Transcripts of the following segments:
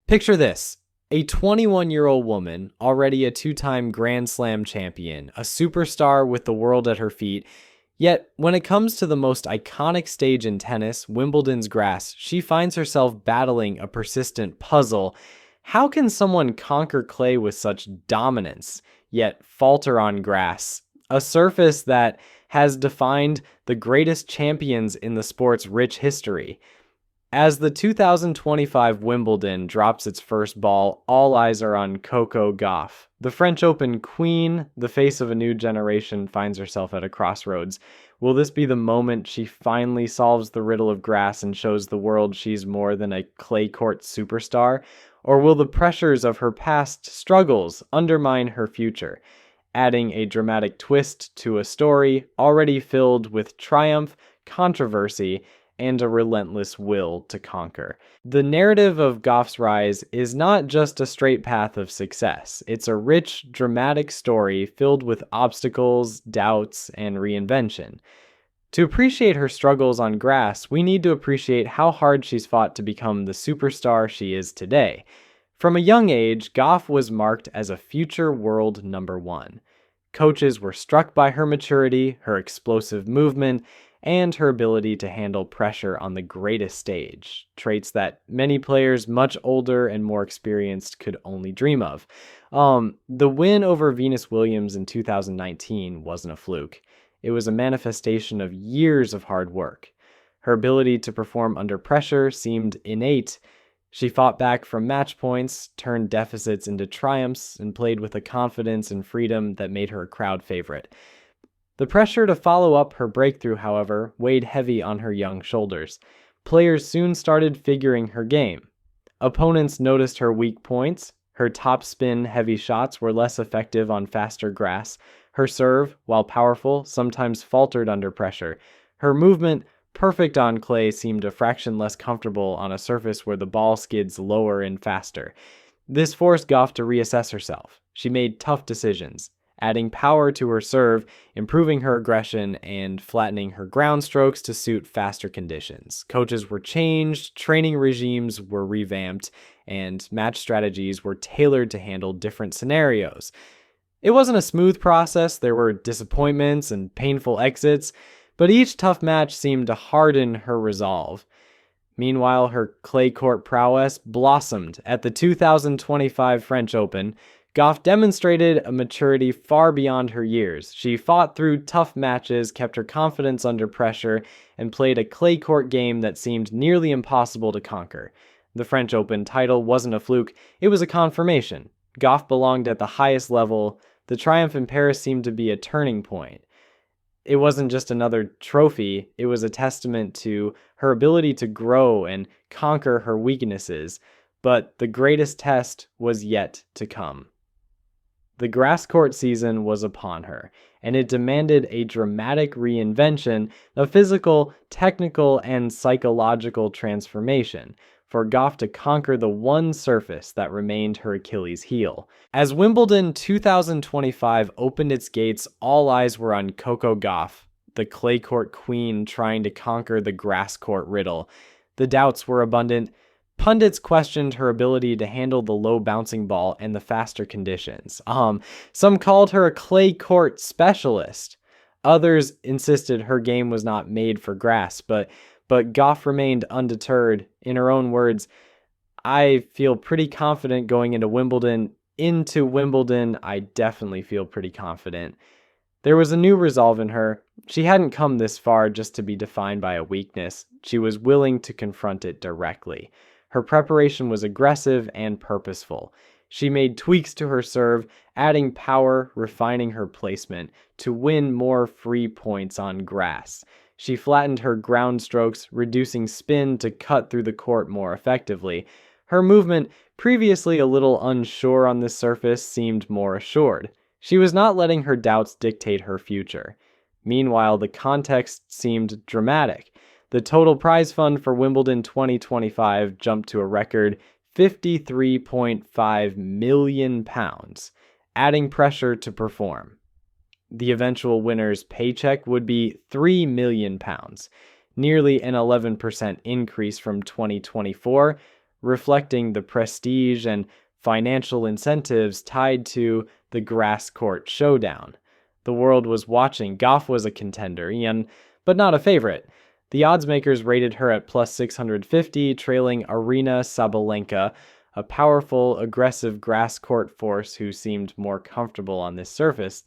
Picture this. A 21-year-old woman, already a two-time Grand Slam champion, a superstar with the world at her feet. Yet, when it comes to the most iconic stage in tennis, Wimbledon's grass, she finds herself battling a persistent puzzle. How can someone conquer clay with such dominance, yet falter on grass? A surface that has defined the greatest champions in the sport's rich history. As the 2025 Wimbledon drops its first ball, all eyes are on Coco Gauff. The French Open queen, the face of a new generation, finds herself at a crossroads. Will this be the moment she finally solves the riddle of grass and shows the world she's more than a clay court superstar? Or will the pressures of her past struggles undermine her future, adding a dramatic twist to a story already filled with triumph, controversy, and a relentless will to conquer? The narrative of Gauff's rise is not just a straight path of success. It's a rich, dramatic story filled with obstacles, doubts, and reinvention. To appreciate her struggles on grass, we need to appreciate how hard she's fought to become the superstar she is today. From a young age, Gauff was marked as a future world number one. Coaches were struck by her maturity, her explosive movement, and her ability to handle pressure on the greatest stage, traits that many players much older and more experienced could only dream of. The win over Venus Williams in 2019 wasn't a fluke. It was a manifestation of years of hard work. Her ability to perform under pressure seemed innate. She fought back from match points, turned deficits into triumphs, and played with a confidence and freedom that made her a crowd favorite. The pressure to follow up her breakthrough, however, weighed heavy on her young shoulders. Players soon started figuring her game. Opponents noticed her weak points. Her topspin heavy shots were less effective on faster grass. Her serve, while powerful, sometimes faltered under pressure. Her movement, perfect on clay, seemed a fraction less comfortable on a surface where the ball skids lower and faster. This forced Gauff to reassess herself. She made tough decisions, adding power to her serve, improving her aggression, and flattening her ground strokes to suit faster conditions. Coaches were changed, training regimes were revamped, and match strategies were tailored to handle different scenarios. It wasn't a smooth process. There were disappointments and painful exits, but each tough match seemed to harden her resolve. Meanwhile, her clay court prowess blossomed at the 2025 French Open. Gauff demonstrated a maturity far beyond her years. She fought through tough matches, kept her confidence under pressure, and played a clay court game that seemed nearly impossible to conquer. The French Open title wasn't a fluke, it was a confirmation. Gauff belonged at the highest level. The triumph in Paris seemed to be a turning point. It wasn't just another trophy, it was a testament to her ability to grow and conquer her weaknesses. But the greatest test was yet to come. The grass court season was upon her, and it demanded a dramatic reinvention, a physical, technical, and psychological transformation for Gauff to conquer the one surface that remained her Achilles heel. As Wimbledon 2025 opened its gates, all eyes were on Coco Gauff, the clay court queen trying to conquer the grass court riddle. The doubts were abundant. Pundits questioned her ability to handle the low bouncing ball and the faster conditions. Some called her a clay court specialist. Others insisted her game was not made for grass, but Gauff remained undeterred. In her own words, "I feel pretty confident going into Wimbledon. Into Wimbledon, I definitely feel pretty confident." There was a new resolve in her. She hadn't come this far just to be defined by a weakness. She was willing to confront it directly. Her preparation was aggressive and purposeful. She made tweaks to her serve, adding power, refining her placement to win more free points on grass. She flattened her ground strokes, reducing spin to cut through the court more effectively. Her movement, previously a little unsure on this surface, seemed more assured. She was not letting her doubts dictate her future. Meanwhile, the context seemed dramatic. The total prize fund for Wimbledon 2025 jumped to a record £53.5 million, adding pressure to perform. The eventual winner's paycheck would be £3 million, nearly an 11% increase from 2024. reflecting the prestige and financial incentives tied to the grass court showdown. The world was watching. Gauff was a contender, but not a favorite. The odds makers rated her at plus 650, trailing Arina Sabalenka, a powerful, aggressive grass court force who seemed more comfortable on this surface.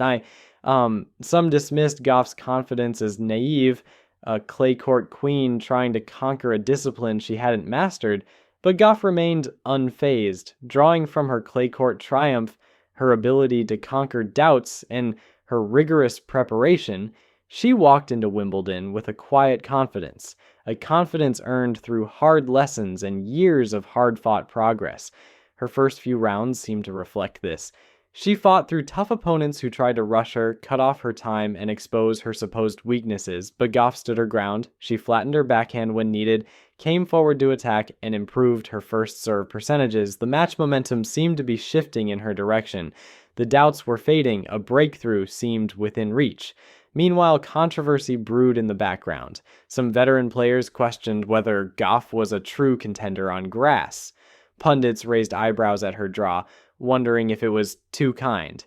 Some dismissed Gauff's confidence as naive, a clay court queen trying to conquer a discipline she hadn't mastered, but Gauff remained unfazed, drawing from her clay court triumph, her ability to conquer doubts, and her rigorous preparation. She walked into Wimbledon with a quiet confidence, a confidence earned through hard lessons and years of hard-fought progress. Her first few rounds seemed to reflect this. She fought through tough opponents who tried to rush her, cut off her time, and expose her supposed weaknesses, but Gauff stood her ground. She flattened her backhand when needed, came forward to attack, and improved her first serve percentages. The match momentum seemed to be shifting in her direction. The doubts were fading. A breakthrough seemed within reach. Meanwhile, controversy brewed in the background. Some veteran players questioned whether Gauff was a true contender on grass. Pundits raised eyebrows at her draw, wondering if it was too kind.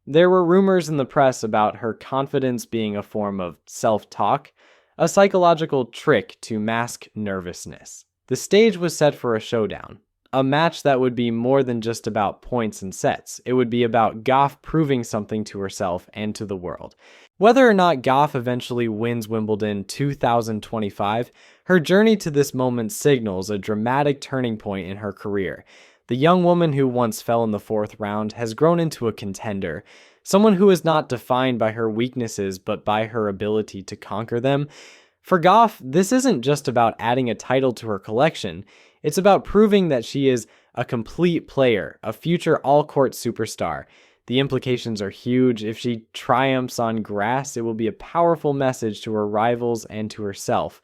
There were rumors in the press about her confidence being a form of self-talk, a psychological trick to mask nervousness. The stage was set for a showdown, a match that would be more than just about points and sets. It would be about Gauff proving something to herself and to the world. Whether or not Gauff eventually wins Wimbledon 2025, her journey to this moment signals a dramatic turning point in her career. The young woman who once fell in the fourth round has grown into a contender, someone who is not defined by her weaknesses but by her ability to conquer them. For Gauff, this isn't just about adding a title to her collection. It's about proving that she is a complete player, a future all-court superstar. The implications are huge. If she triumphs on grass, it will be a powerful message to her rivals and to herself.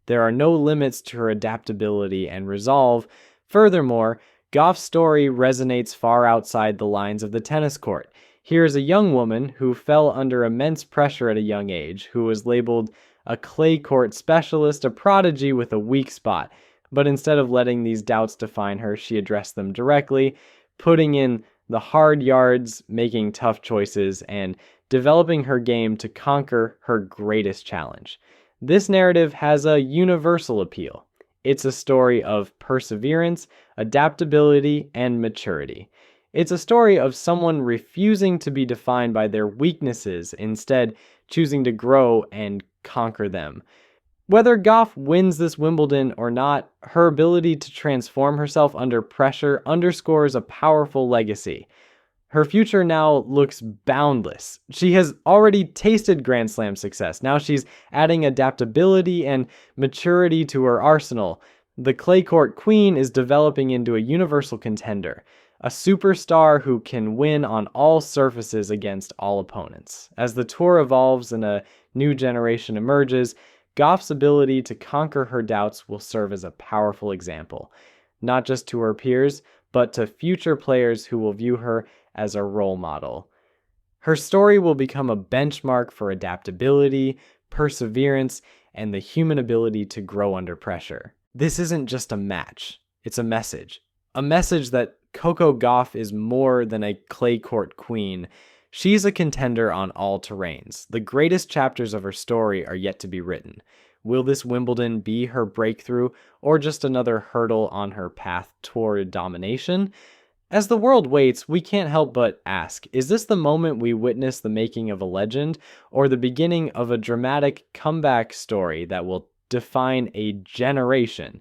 There are no limits to her adaptability and resolve. Furthermore, Gauff's story resonates far outside the lines of the tennis court. Here's a young woman who fell under immense pressure at a young age, who was labeled a clay court specialist, a prodigy with a weak spot. But instead of letting these doubts define her, she addressed them directly, putting in the hard yards, making tough choices, and developing her game to conquer her greatest challenge. This narrative has a universal appeal. It's a story of perseverance, adaptability, and maturity. It's a story of someone refusing to be defined by their weaknesses, instead choosing to grow and conquer them. Whether Gauff wins this Wimbledon or not, her ability to transform herself under pressure underscores a powerful legacy. Her future now looks boundless. She has already tasted Grand Slam success. Now she's adding adaptability and maturity to her arsenal. The clay court queen is developing into a universal contender, a superstar who can win on all surfaces against all opponents. As the tour evolves and a new generation emerges, Gauff's ability to conquer her doubts will serve as a powerful example, not just to her peers, but to future players who will view her as a role model. Her story will become a benchmark for adaptability, perseverance, and the human ability to grow under pressure. This isn't just a match, it's a message that Coco Gauff is more than a clay court queen. She's a contender on all terrains. The greatest chapters of her story are yet to be written. Will this Wimbledon be her breakthrough, or just another hurdle on her path toward domination? As the world waits, we can't help but ask, is this the moment we witness the making of a legend, or the beginning of a dramatic comeback story that will define a generation?